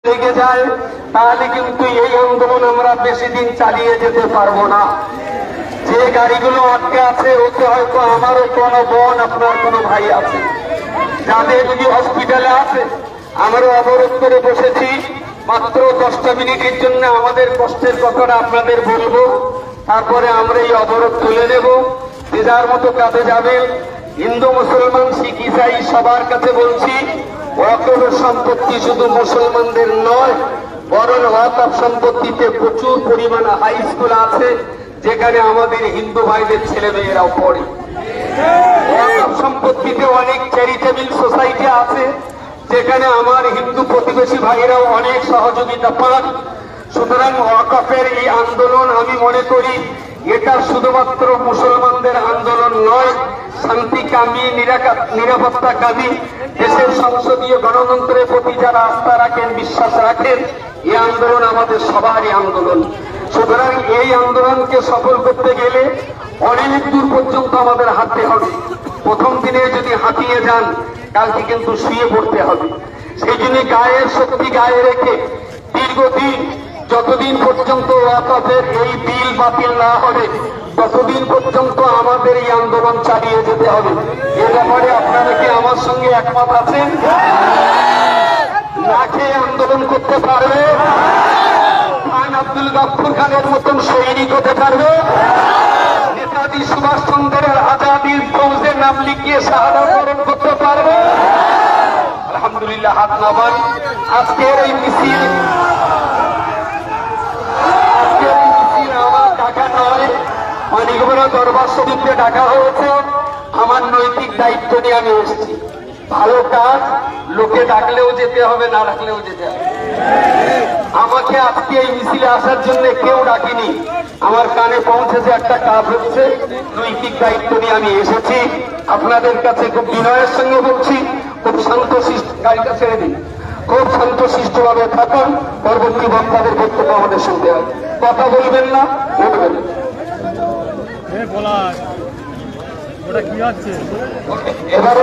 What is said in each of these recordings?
লেগে যায় তাহলে কিন্তু এই আন্দোলন আমরা বেশি দিন চালিয়ে যেতে পারবো না। যে গাড়িগুলো আটকে আছে ওতে হয়তো আমারও কোনো বোন আপনার কোনো ভাই আছে, যাদের যদি হসপিটালে আছে। আমরাও অবরোধ করে বসেছি মাত্র 10টা মিনিটের জন্য আমাদের কষ্টের কথাটা আপনাদের বলবো, তারপরে আমরা এই অবরোধ তুলে নেব। যে যার মতো কাজে যাবেন। হিন্দু মুসলমান শিখ ইসাই সবার কাছে বলছি, ওয়াকফ সম্পত্তি শুধু মুসলমানদের নয়, বরং ওয়াকফ সম্পত্তিতে প্রচুর পরিমাণে হাই স্কুল আছে যেখানে আমাদের হিন্দু ভাইদের ছেলে মেয়েরাও পড়ে। ওয়াকফ সম্পত্তিতে অনেক চ্যারিটেবল সোসাইটি আছে যেখানে আমার হিন্দু প্রতিবেশী ভাইরাও অনেক সহযোগিতা পান। সুতরাং ওয়াকফের এই আন্দোলন আমি মনে করি এটা শুধুমাত্র মুসলমানদের আন্দোলন নয়, শান্তিকামী নিরাপত্তাকামী দেশের সংসদীয় গণতন্ত্রের প্রতি যারা আস্থা রাখেন বিশ্বাস রাখেন, এই আন্দোলন আমাদের সবারই আন্দোলন। সুতরাং এই আন্দোলনকে সফল করতে গেলে অনেক দূর পর্যন্ত আমাদের হাঁটতে হবে। প্রথম দিনে যদি হাঁটিয়ে যান কালকে কিন্তু শুয়ে পড়তে হবে। সেই জন্য গায়ের শক্তি গায়ে রেখে দীর্ঘদিন যতদিন পর্যন্ত ওয়াকফের এই বিল বাতিল না হবে ততদিন পর্যন্ত আমাদের এই আন্দোলন চালিয়ে যেতে হবে। এ ব্যাপারে আপনারা কি আমার সঙ্গে একমত আছেন? না খেয়ে আন্দোলন করতে পারবে? খান আব্দুল গফুর খানের মতন সৈনিক হতে পারবে? নেতাজি সুভাষ চন্দ্রের আজাদির ফৌজের নাম লিখিয়ে শাহাদাত বরণ করতে পারবে? আলহামদুলিল্লাহ, হাত নামান। আজকের এই মিছিল আমার টাকা নয়, মানিকগড়া দরবার শরীফে ডাকা হয়েছে। আমার নৈতিক দায়িত্ব নিয়ে আমি এসেছি। ভালো কাজ লোকে ডাকলেও যেতে হবে, না ডাকলেও যেতে হবে। আমাকে আজকে এই মিছিলে আসার জন্য কেউ ডাকেনি, আমার কানে পৌঁছেছে একটা কাজ হচ্ছে, নৈতিক দায়িত্ব নিয়ে আমি এসেছি। আপনাদের কাছে খুব বিনয়ের সঙ্গে বলছি, খুব শান্তশিষ্ট, গাড়িটা ছেড়ে দিন, খুব শান্তশিষ্ট ভাবে থাকুন। পরবর্তী বক্তাদের বক্তব্য আমাদের শুনতে হবে। কথা বলবেন না, উঠবেন। এবারে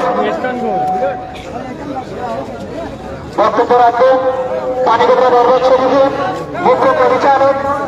বক্তব্য রাখবেন মানিকগড়া দরবার শরীফের মুখ্য পরিচালক